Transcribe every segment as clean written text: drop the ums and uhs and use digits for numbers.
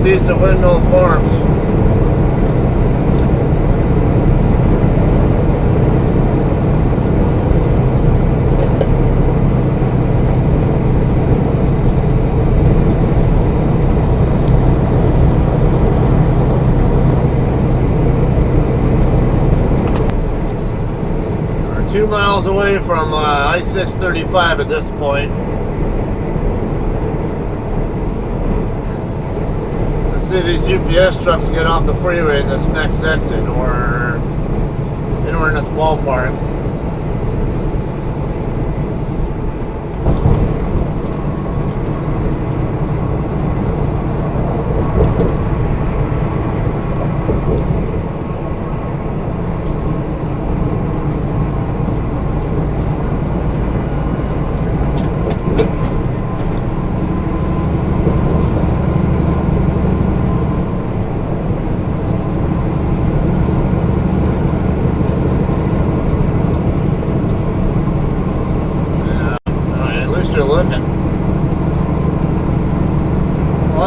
east of Windmill Farms. We're 2 miles away from I-635 at this point. See these UPS trucks get off the freeway in this next exit, or anywhere in this ballpark.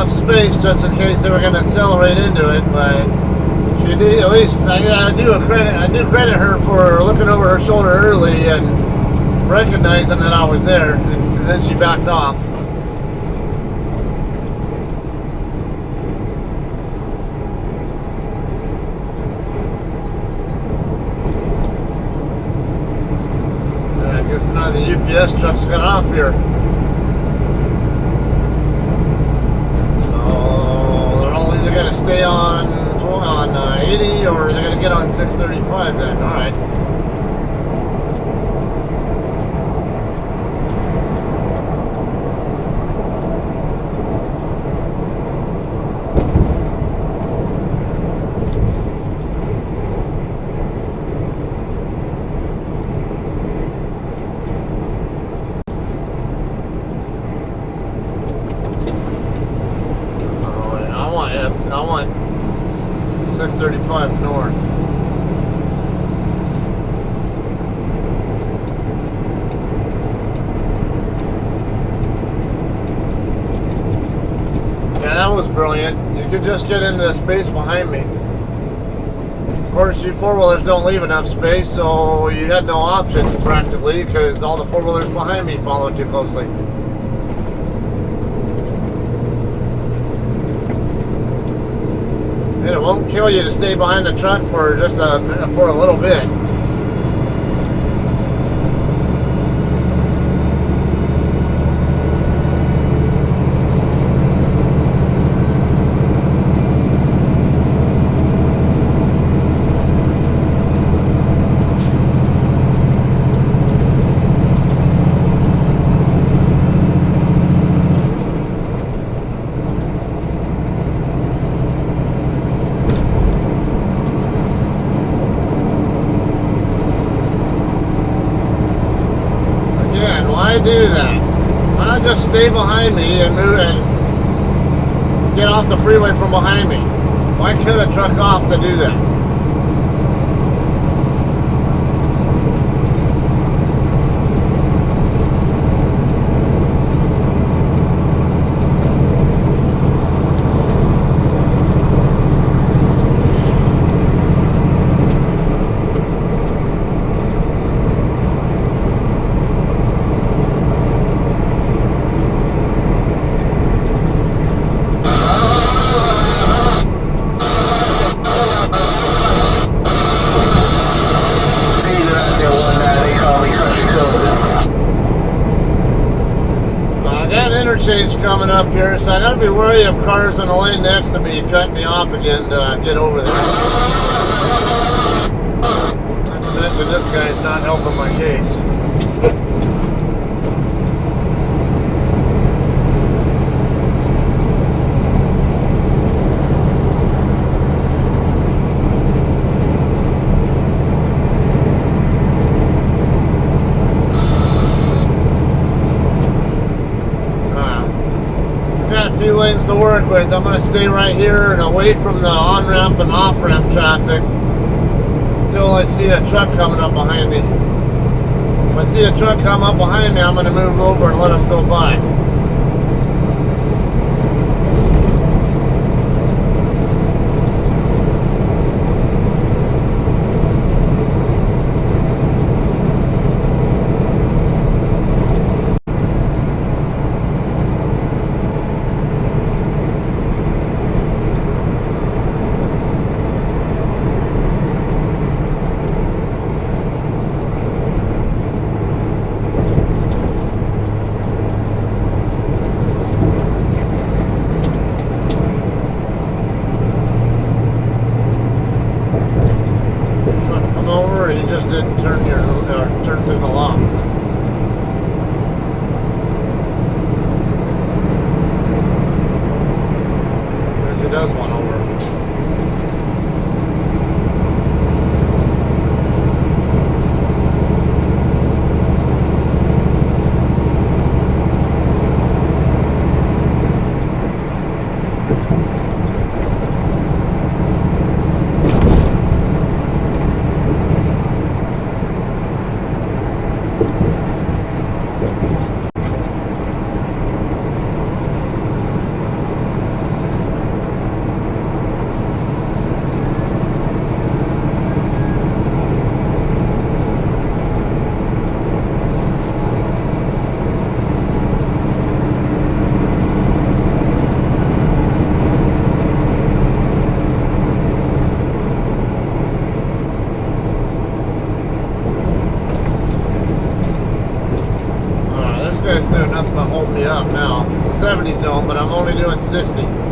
Space just in case they were going to accelerate into it, but she did. At least I do credit her for looking over her shoulder early and recognizing that I was there, and then she backed off. I guess now the UPS trucks got off here. They're going to stay on 80, or they're going to get on 635 then. All right. I want 635 north. Yeah, that was brilliant. You could just get into the space behind me. Of course, you four-wheelers don't leave enough space, so you had no option practically, because all the four-wheelers behind me followed too closely. And it won't kill you to stay behind the truck for just for a little bit. Do that. Why not just stay behind me and move and get off the freeway from behind me? Why cut a truck off to do that? Interchange coming up here, so I gotta be wary of cars in the lane next to me cutting me off again to get over there. Not to mention this guy's not helping my case. Lanes to work with. I'm going to stay right here and away from the on-ramp and off-ramp traffic until I see a truck coming up behind me. If I see a truck come up behind me, I'm going to move over and let him go by. map holding me up now. It's a 70 zone, but I'm only doing 60.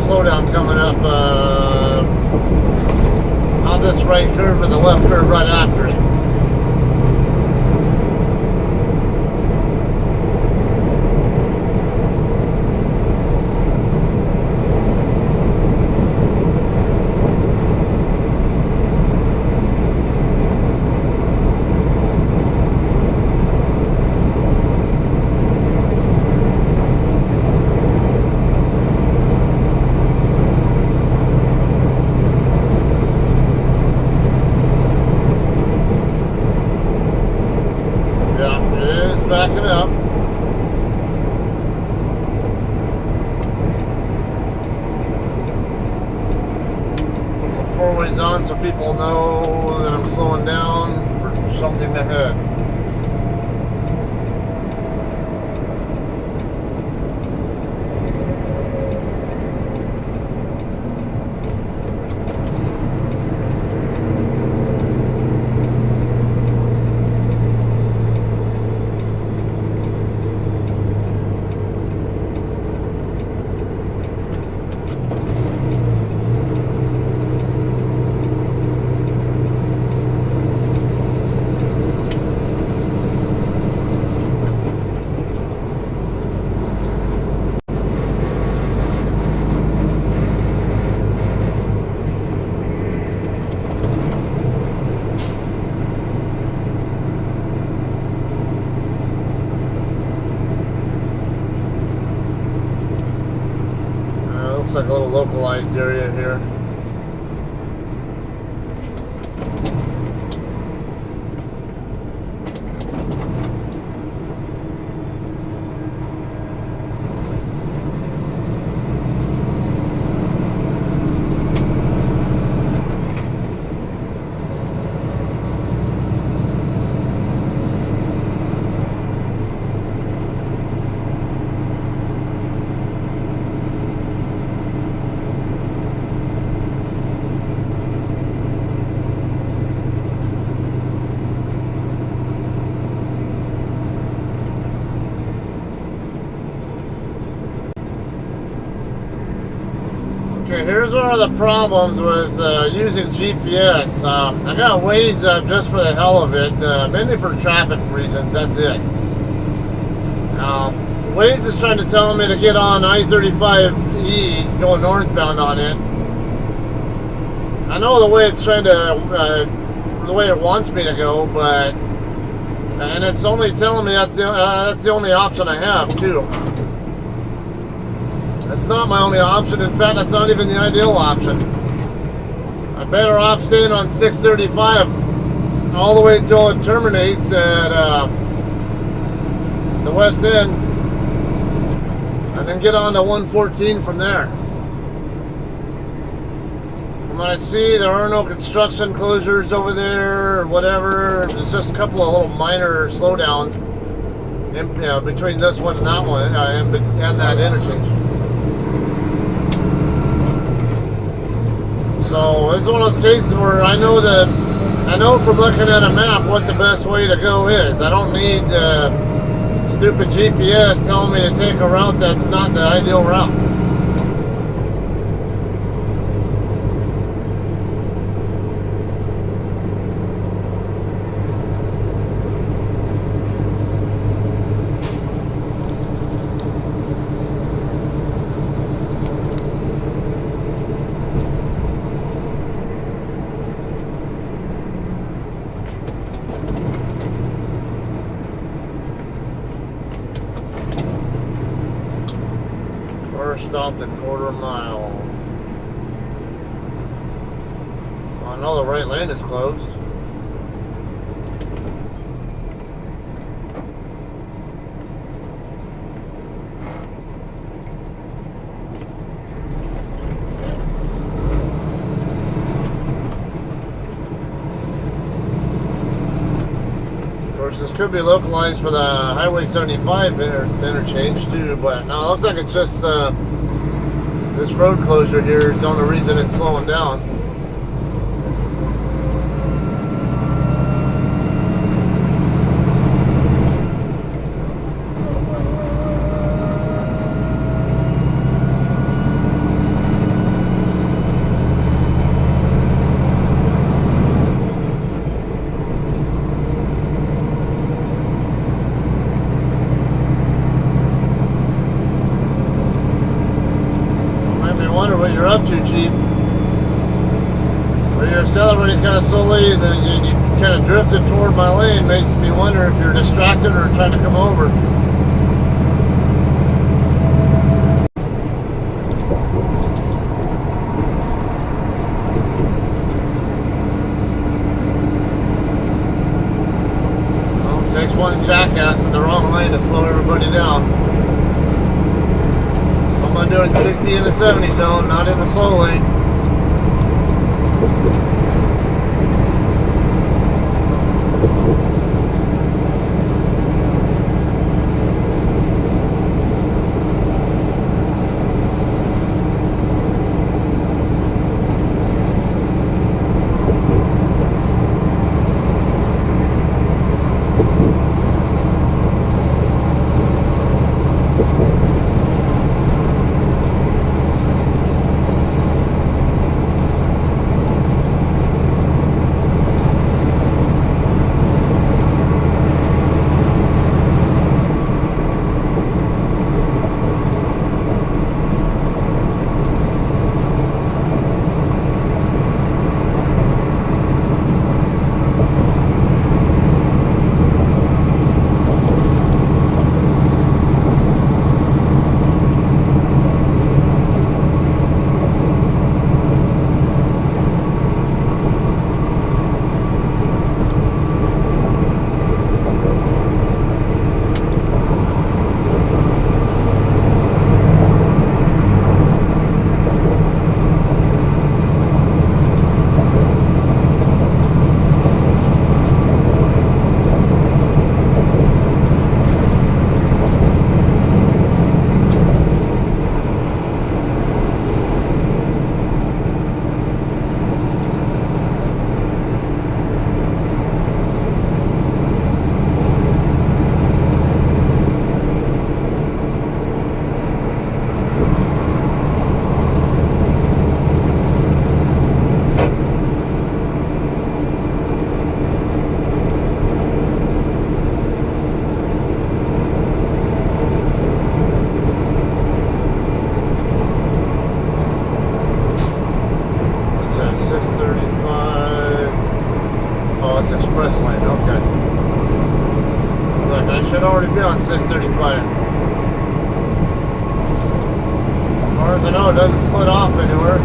Slowdown coming up on this right curve and the left curve right after it. Backing up. Put my four-ways on so people know that I'm slowing down for something ahead. Looks like a little localized area here. Okay, here's one of the problems with using GPS. I got Waze up just for the hell of it, mainly for traffic reasons, that's it. Waze is trying to tell me to get on I-35E, going northbound on it. I know the way it's trying to, the way it wants me to go, but, and it's only telling me that's the only option I have, too. It's not my only option. In fact, that's not even the ideal option. I'm better off staying on 635 all the way until it terminates at the west end, and then get on to 114 from there. From what I see, there are no construction closures over there or whatever. There's just a couple of little minor slowdowns in, between this one and that one, and that interchange. So this is one of those cases where I know from looking at a map what the best way to go is. I don't need stupid GPS telling me to take a route that's not the ideal route. First stop at quarter mile. I know the right lane is closed. This could be localized for the Highway 75 interchange too, but no, it looks like it's just this road closure here is the only reason it's slowing down. What you're up to, Chief. Where you're accelerating kind of slowly, then you kind of drifted toward my lane. Makes me wonder if you're distracted or trying to come over. Well, it takes one jackass in the wrong lane to slow everybody down. I'm doing 60 in the 70 zone, not in the slow lane. Should already be on 635. As far as I know, it doesn't split off anywhere.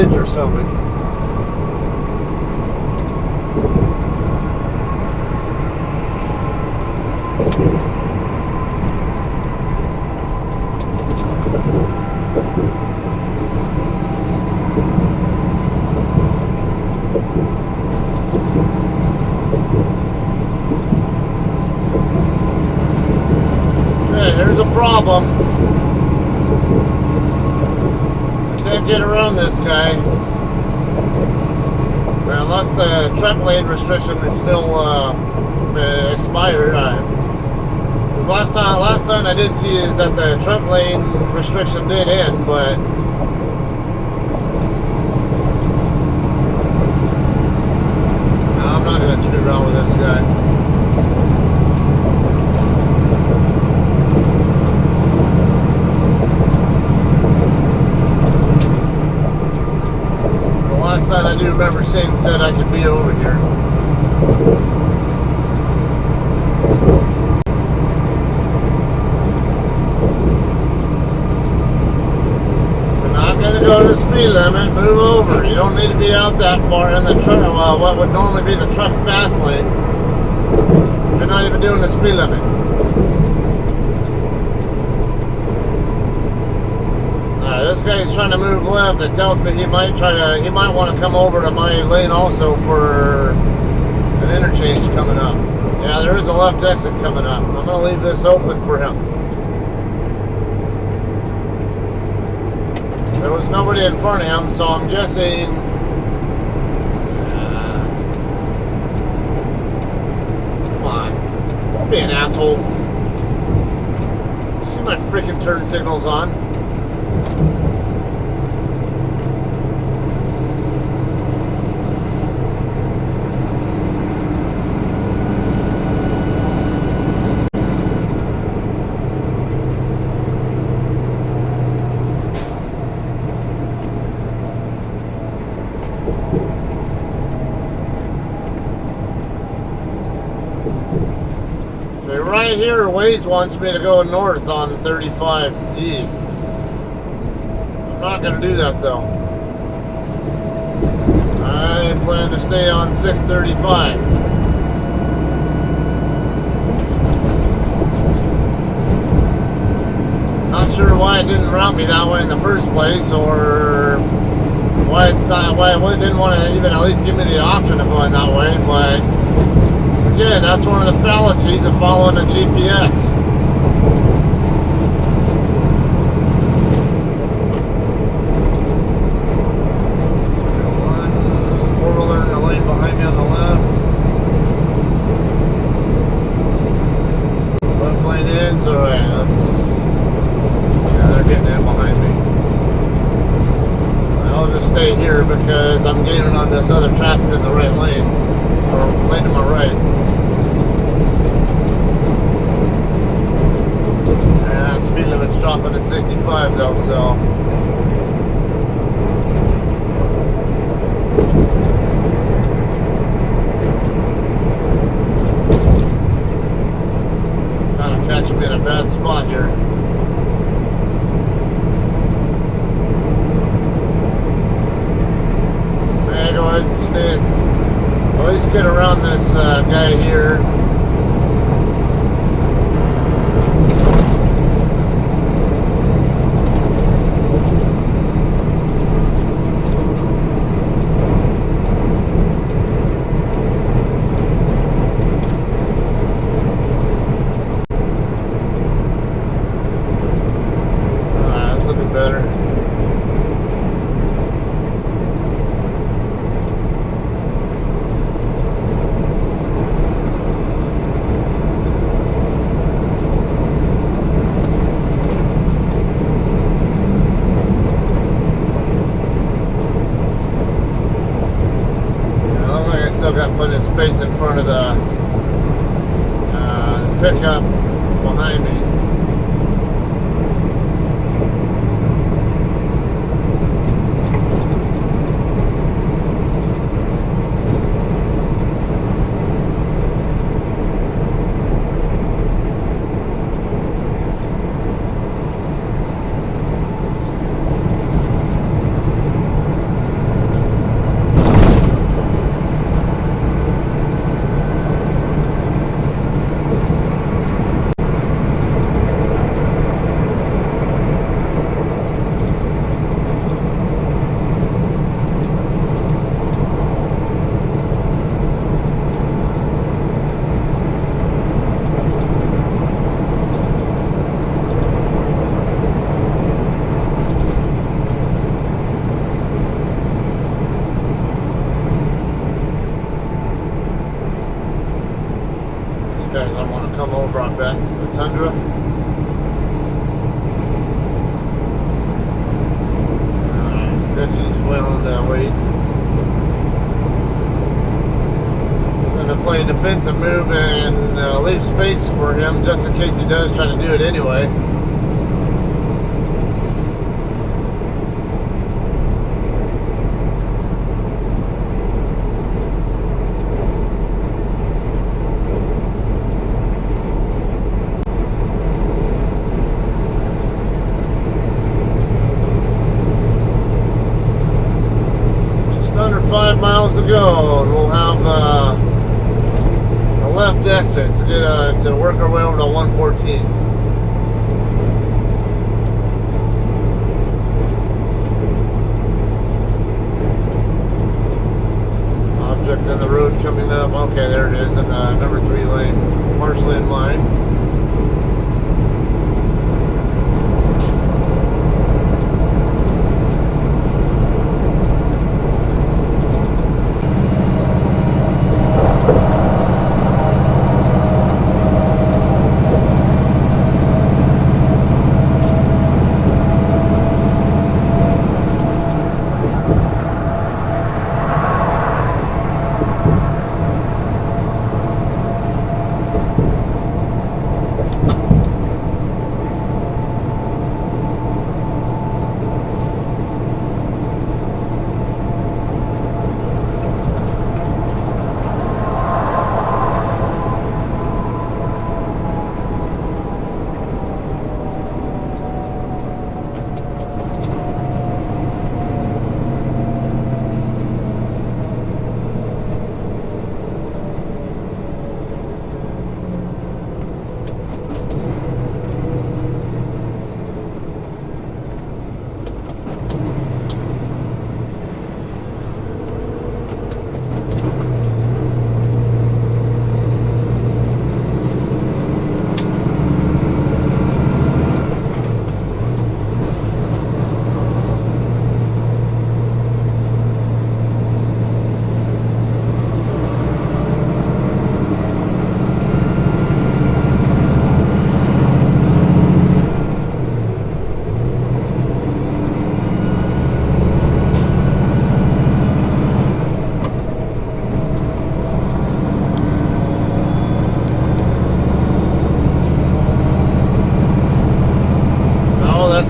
bridge or something. There's a problem. I can't get around this guy. Well, unless the truck lane restriction is still expired. Because last time I did see is that the truck lane restriction did end, but no, I'm not going to screw around with this guy. Last time I do remember seeing said I could be over here. We're not going to go to the speed limit. Move over. You don't need to be out that far in the truck. Well, what would normally be the truck fast lane. If you're not even doing the speed limit. This guy's trying to move left. It tells me he might want to come over to my lane also for an interchange coming up. Yeah, there is a left exit coming up. I'm going to leave this open for him. There was nobody in front of him, so I'm guessing. Come on, don't be an asshole. See my freaking turn signals on. Right here, Waze wants me to go north on 35E. I'm not going to do that though. I plan to stay on 635. Not sure why it didn't route me that way in the first place, or why it didn't want to even at least give me the option of going that way, but again, that's one of the fallacies of following a GPS. One four-wheeler in the lane behind me on the left. Left lane in, so yeah, they're getting in behind me. I'll just stay here because I'm gaining on this other traffic in the right lane, or lane to my right. Speed limit's dropping to 65 though, so kind of catching me in a bad spot here. Hey, go ahead and stay. At least get around this guy here. Put space in front of the pickup behind me. brought back? The Tundra? Guess he's willing to wait. I'm gonna play a defensive move and leave space for him just in case he does try to do it anyway. Under 5 miles to go, and we'll have a left exit to get to work our way over to 114. Object in the road coming up. Okay, there it is in the number 3 lane, partially in line.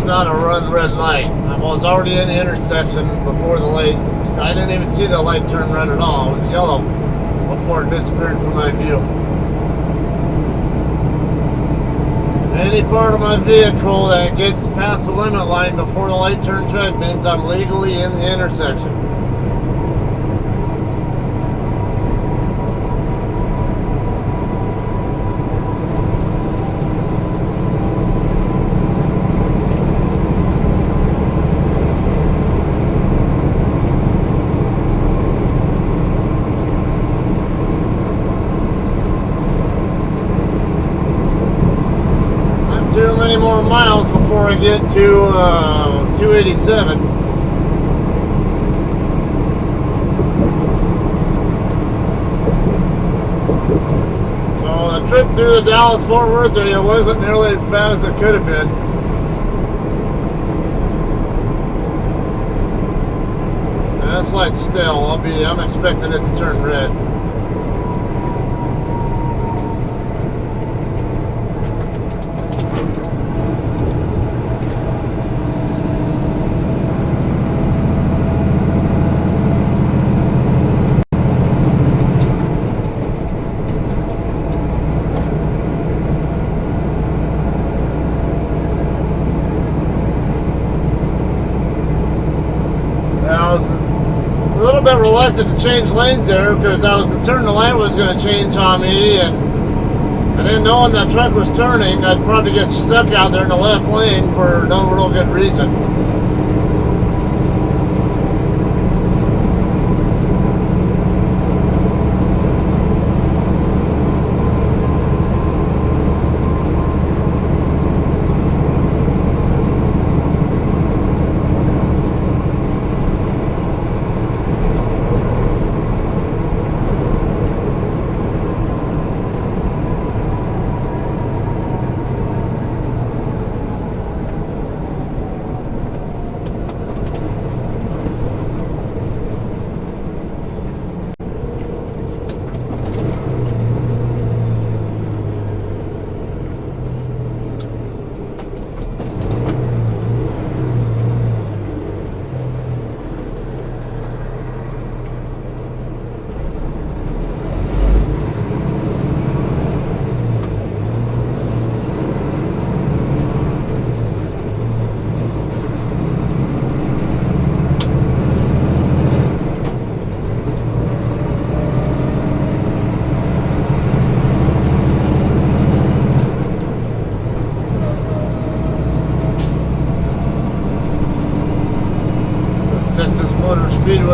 Not a run red light. I was already in the intersection before the light. I didn't even see the light turn red at all. It was yellow before it disappeared from my view. Any part of my vehicle that gets past the limit line before the light turns red means I'm legally in the intersection. Too many more miles before I get to 287. So the trip through the Dallas-Fort Worth area wasn't nearly as bad as it could have been. And this light's still. I'm expecting it to turn red. Reluctant to change lanes there because I was concerned the light was going to change on me, and I didn't know when that truck was turning I'd probably get stuck out there in the left lane for no real good reason.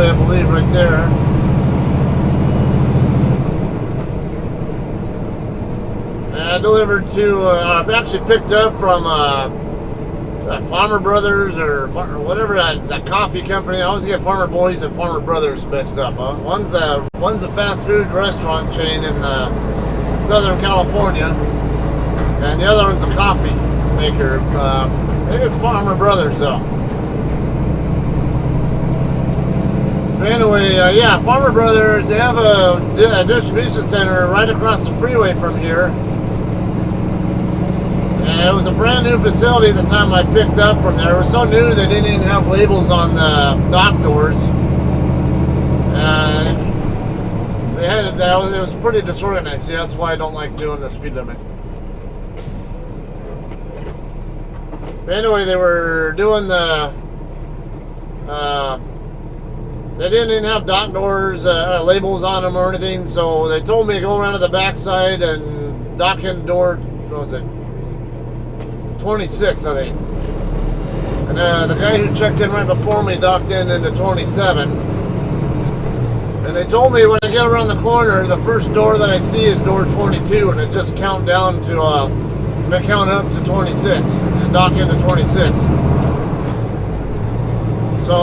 freeway, I believe, right there. And I delivered to, I actually picked up from Farmer Brothers or whatever that coffee company. I always get Farmer Boys and Farmer Brothers mixed up. One's a fast food restaurant chain in Southern California, and the other one's a coffee maker. I think it's Farmer Brothers though. But anyway, yeah, Farmer Brothers, they have a distribution center right across the freeway from here. And it was a brand new facility at the time I picked up from there. It was so new they didn't even have labels on the dock doors. And they had it there. It was pretty disorganized. See, that's why I don't like doing the speed limit. But anyway, they were doing the they didn't even have dock doors labels on them or anything, so they told me to go around to the backside and dock in door, what was it, 26, I think. And the guy who checked in right before me docked in into 27. And they told me when I get around the corner, the first door that I see is door 22, and it just count down to count up to 26 and dock into 26. So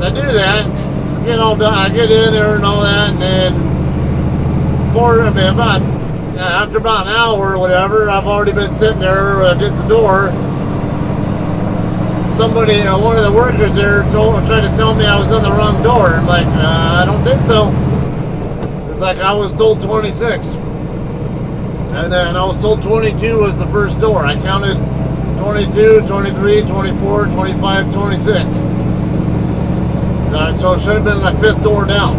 I do that, get all done, I get in there and all that, and then after about an hour or whatever, I've already been sitting there against the door. Somebody, one of the workers there tried to tell me I was in the wrong door. I'm like, I don't think so. It's like I was told 26. And then I was told 22 was the first door. I counted 22, 23, 24, 25, 26. So it should have been the fifth door down.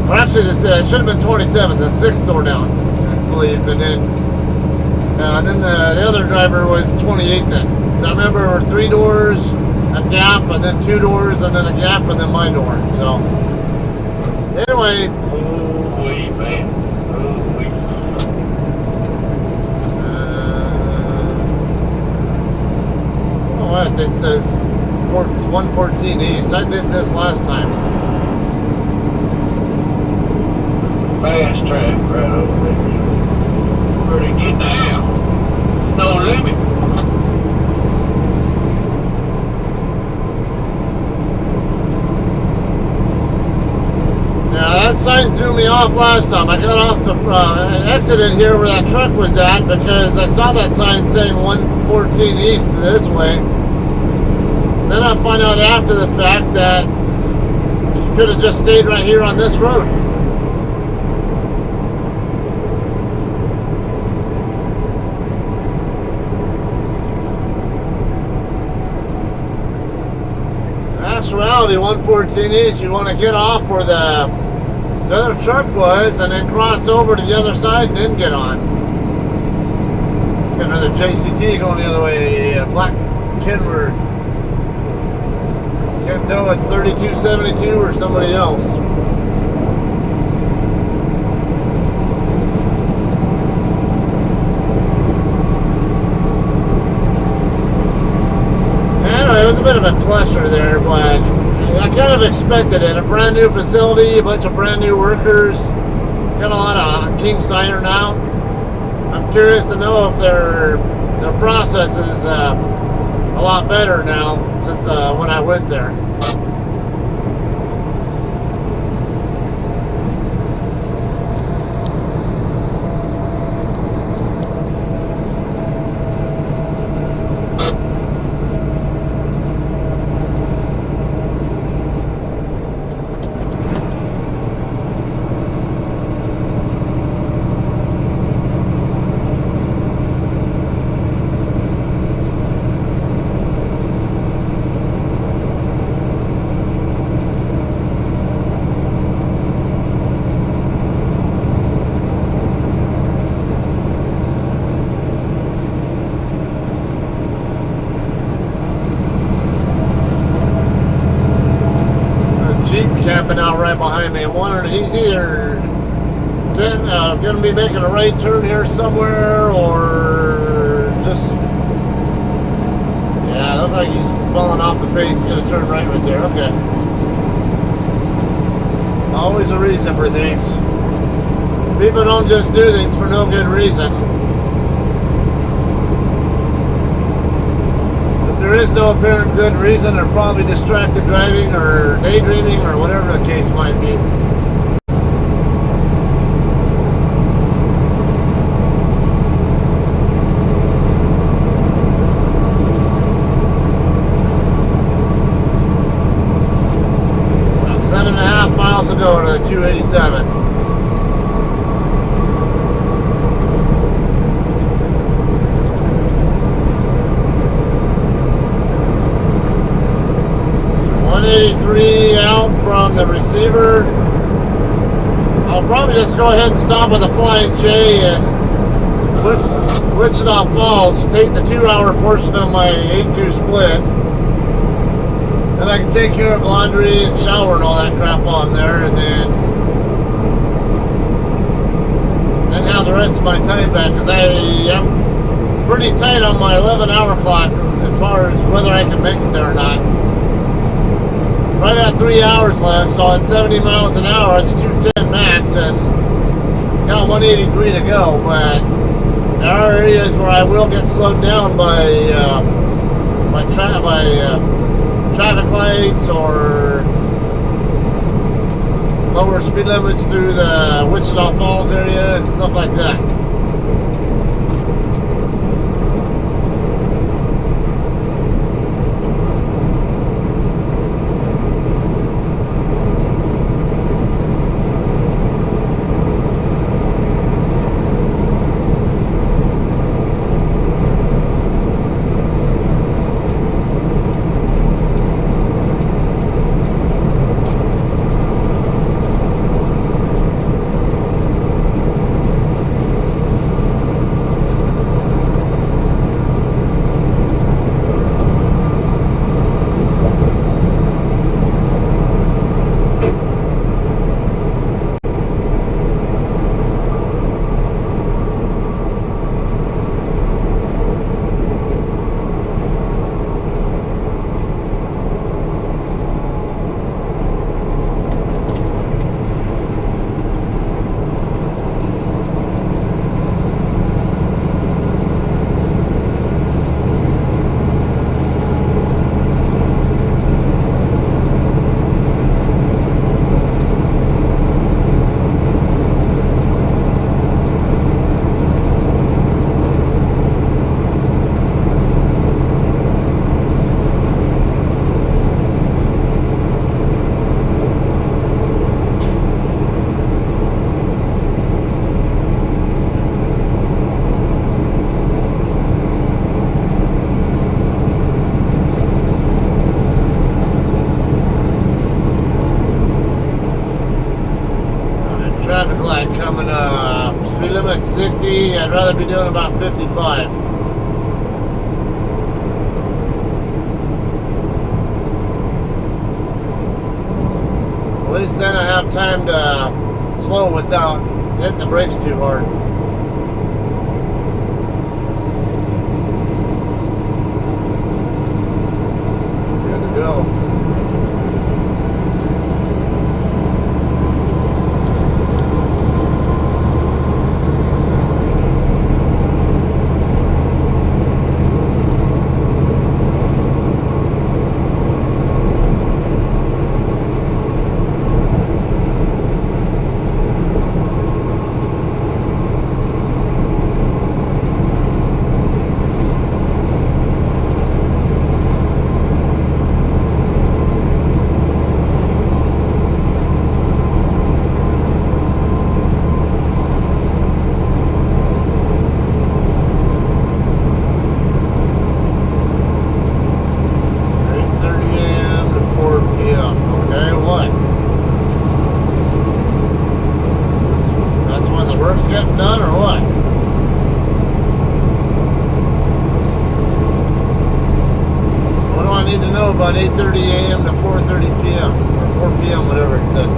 Or actually, it should have been 27, the sixth door down, I believe. And then the other driver was 28 then. So I remember 3 doors, a gap, and then 2 doors, and then a gap, and then my door. So anyway. Holy man. I think it says 114 East. I did this last time. Fast track right over there. Where to get down? No limit. Now that sign threw me off last time. I got off the exited here where that truck was at because I saw that sign saying 114 East this way. Then I find out after the fact that you could have just stayed right here on this road. In actuality, 114 East, you want to get off where the other truck was and then cross over to the other side and then get on. Got another JCT going the other way, Black Kenworth. Can't tell if it's 3272 or somebody else. Anyway, it was a bit of a cluster there, but I kind of expected it. A brand new facility, a bunch of brand new workers, got a lot of kinks ironed out. I'm curious to know if their process is a lot better now since when I went there. Camping out right behind me. I'm wondering, he's either going to be making a right turn here somewhere, or just, yeah, it looks like he's falling off the pace. He's going to turn right there. Okay. Always a reason for things. People don't just do things for no good reason. If there is no apparent good reason, they're probably distracted driving or daydreaming or whatever the case might be. About 7.5 miles to go to the 287. Out from the receiver. I'll probably just go ahead and stop with a Flying J in Wichita Falls, take the 2-hour portion of my 8-2 split. Then I can take care of laundry and shower and all that crap on there, and then have the rest of my time back, because I am pretty tight on my 11-hour clock as far as whether I can make it there or not. Right at 3 hours left, so at 70 miles an hour, it's 210 max, and got 183 to go. But there are areas where I will get slowed down by traffic lights or lower speed limits through the Wichita Falls area and stuff like that. Coming up, speed limit 60, I'd rather be doing about 55. At least then I have time to slow without hitting the brakes too hard. Good to go. About 8:30 a.m. to 4:30 p.m. or 4 p.m. whatever it said.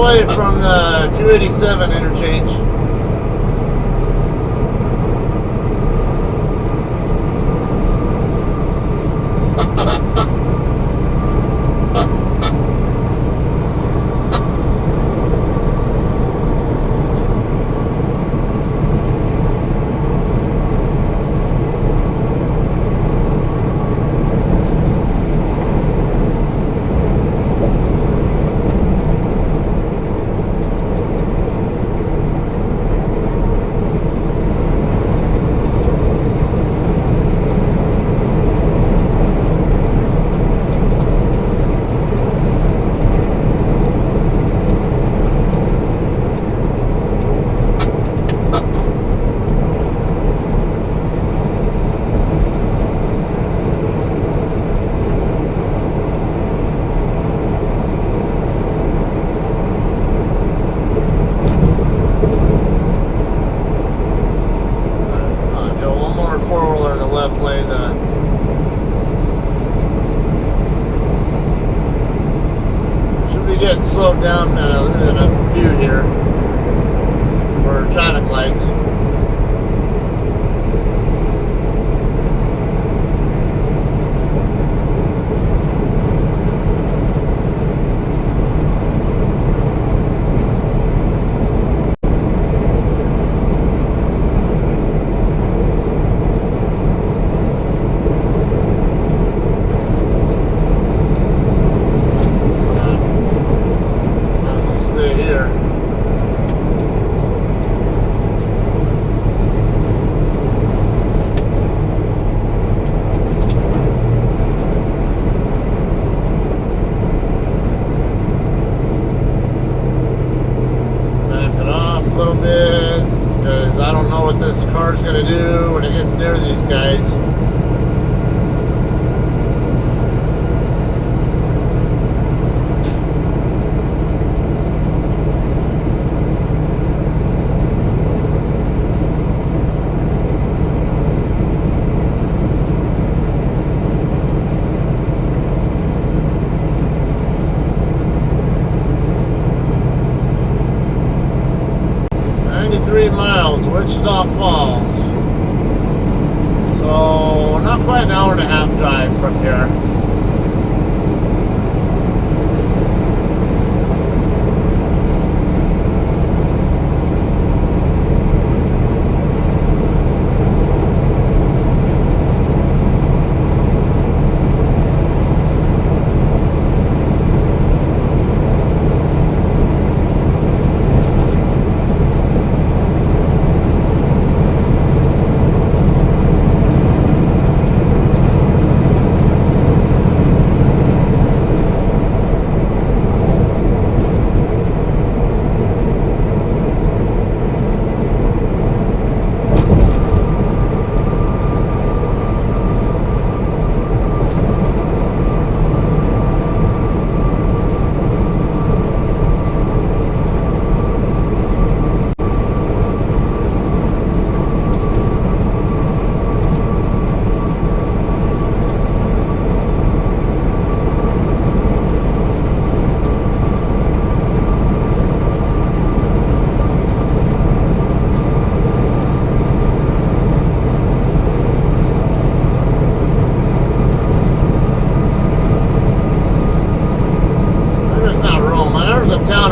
away from the 287 interchange. Slowed down in a few here for traffic lights. Gonna do when it gets near these guys. Wichita Falls. So not quite an hour and a half drive from here.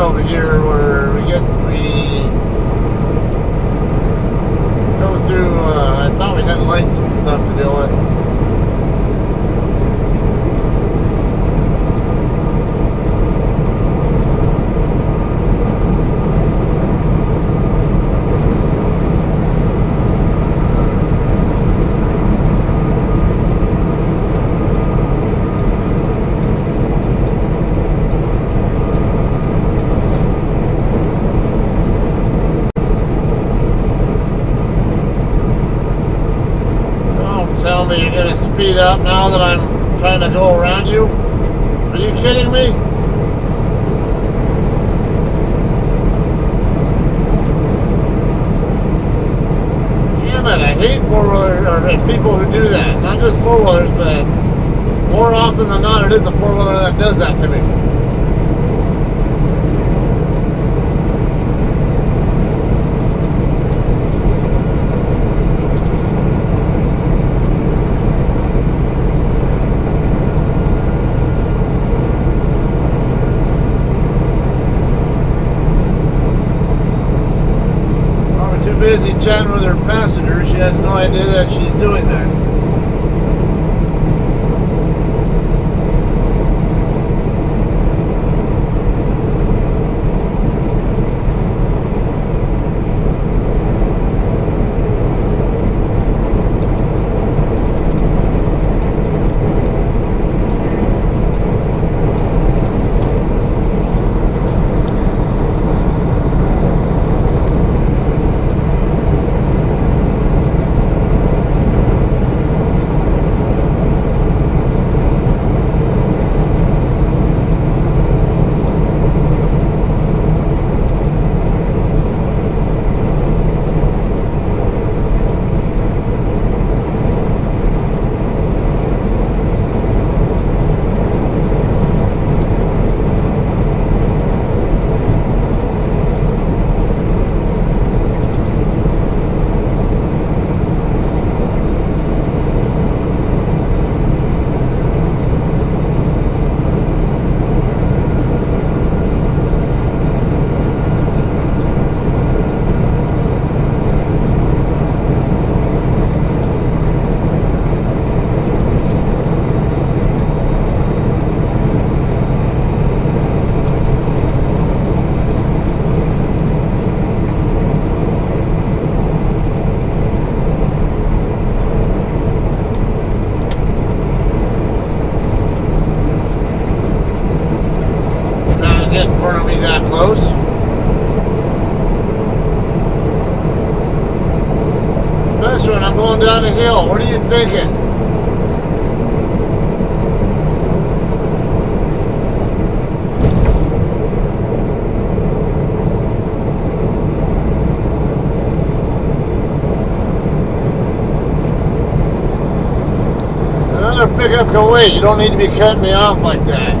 Over here where we go through I thought we had lights and stuff to deal with. Tell me you're going to speed up now that I'm trying to go around you? Are you kidding me? Damn it, I hate four-wheelers, or people who do that. Not just four-wheelers, but more often than not it is a four-wheeler that does that to me. chatting with her passenger. She has no idea that she's doing that. Get in front of me that close. Especially when I'm going down the hill. What are you thinking? Another pickup can wait. You don't need to be cutting me off like that.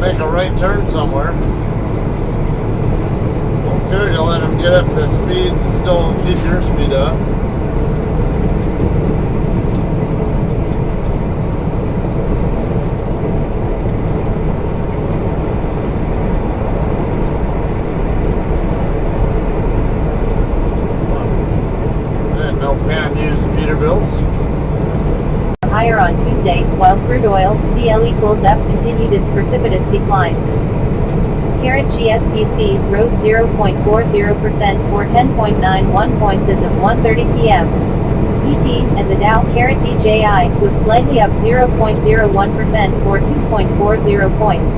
Make a right turn somewhere. Okay, to let him get up to speed and still keep your speed up. And no pan-used Peterbilts. Higher on Tuesday, while crude oil CL equals F continued its precipitous decline. Current GSPC rose 0.40% or 10.91 points as of 1:30 p.m. ET, and the Dow DJI was slightly up 0.01% or 2.40 points.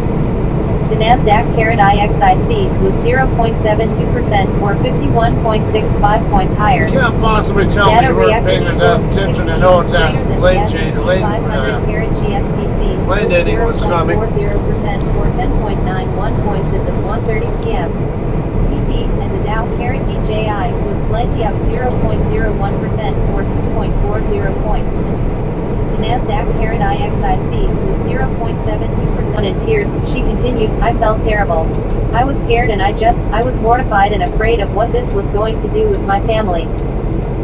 The Nasdaq IXIC was 0.72% or 51.65 points higher. You can't possibly tell me Data you weren't reacted paying enough attention to know that lane change, lane dating was coming. 0.40% or 10.91 points as of 1:30 p.m. PT and the Dow DJI was slightly up 0.01% or 2.40 points. The Nasdaq IXIC was 0.72% in tears. She continued, I felt terrible. I was scared and I was mortified and afraid of what this was going to do with my family.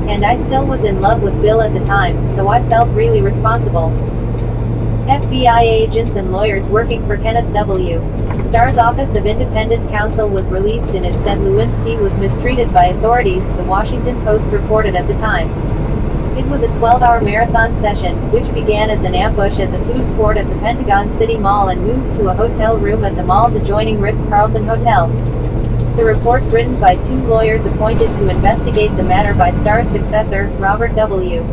And I still was in love with Bill at the time, so I felt really responsible. FBI agents and lawyers working for Kenneth W. Starr's Office of Independent Counsel was released and it said Lewinsky was mistreated by authorities, the Washington Post reported at the time. It was a 12-hour marathon session, which began as an ambush at the food court at the Pentagon City Mall and moved to a hotel room at the mall's adjoining Ritz-Carlton Hotel. The report, written by 2 lawyers appointed to investigate the matter by Starr's successor, Robert W.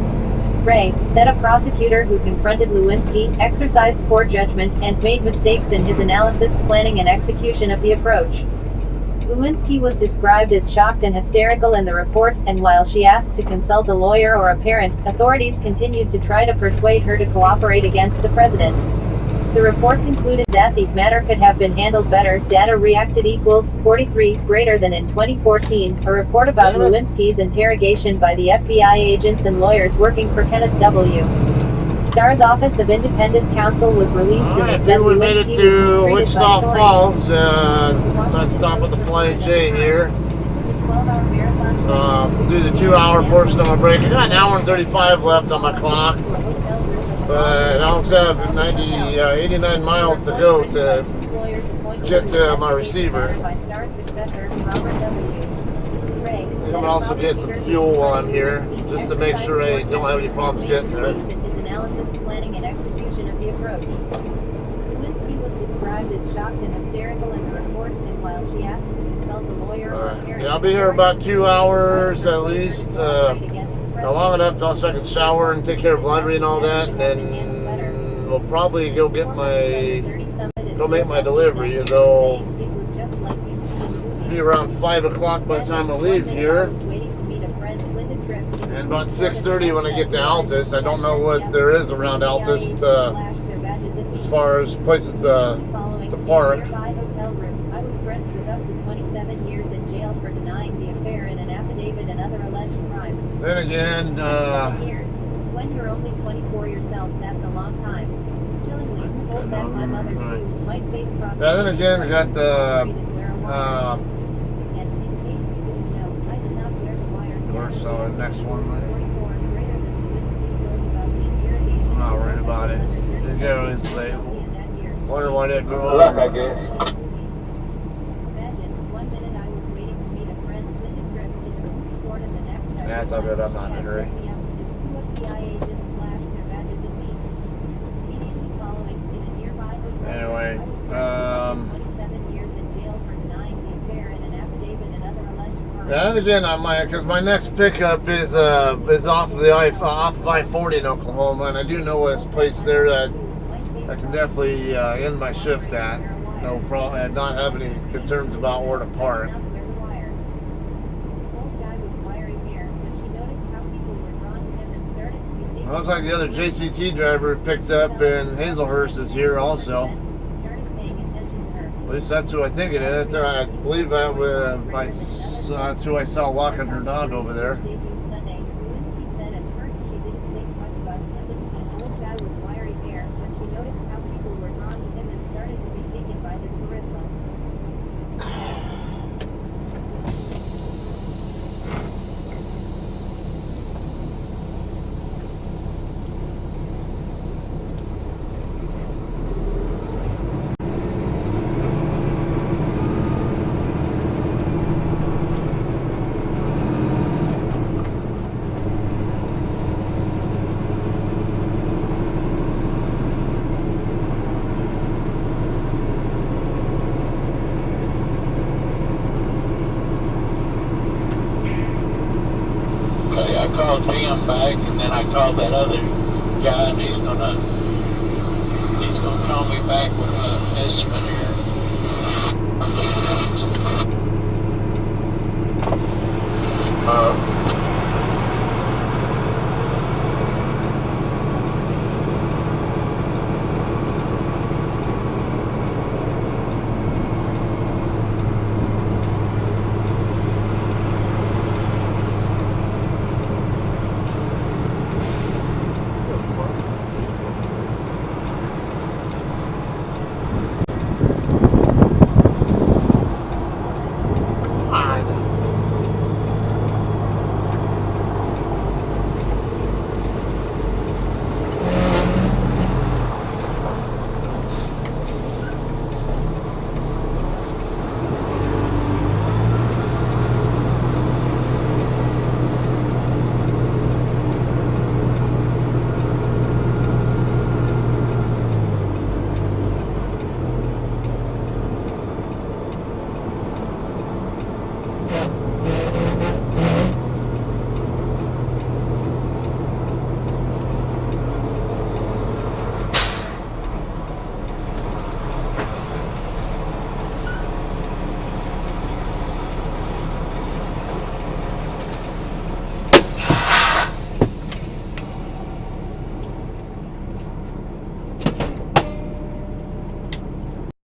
Ray, said a prosecutor who confronted Lewinsky, exercised poor judgment, and made mistakes in his analysis, planning, and execution of the approach. Lewinsky was described as shocked and hysterical in the report, and while she asked to consult a lawyer or a parent, authorities continued to try to persuade her to cooperate against the president. The report concluded that the matter could have been handled better. Data reacted equals 43 greater than in 2014. A report about Lewinsky's interrogation by the FBI agents and lawyers working for Kenneth W. Starr's Office of Independent Counsel was released and it said we made it Lewinsky was to mistreated Wichita by authorities. Falls. Let's stop with the Flying J here. Do the 2-hour portion of my break. I got an hour and 35 left on my clock, but I also have 89 miles to go to get to my receiver. I'm gonna also get some fuel while I'm here, just to make sure I don't have any problems getting there. Analysis, planning, and execution of the approach. Lewinsky was described as shocked and hysterical in the report, and while she asked to consult a lawyer or a parent, yeah, I'll be here about 2 hours at least. Long enough so I can shower and take care of laundry and all that, and then we'll probably go make my delivery. Though be around 5 o'clock by the time I leave here. And about 6:30 when I get to Altus. I don't know what there is around Altus as far as places to park. I was threatened with up to 27 years in jail for denying the affair in an affidavit and other alleged crimes. Then again, years. When you're only 24 yourself, that's a long time. Chillingly told that my mother too might face prosecution. yeah, then again, I got the so the next one, I'm not worried about it. There goes. They wonder why they go Luck, I guess. Yeah, it's all good. I'm not in a hurry. Anyway, yeah, and again, because my next pickup is off the off of I-40 in Oklahoma, and I do know a place there that I can definitely end my shift at. No problem, and not have any concerns about where to park. It looks like the other JCT driver picked up in Hazelhurst is here also. At least that's who I think it is. I believe that that's who I saw walking her dog over there. I called him back, and then I called that other guy, and he's gonna call me back with an estimate here. Uh,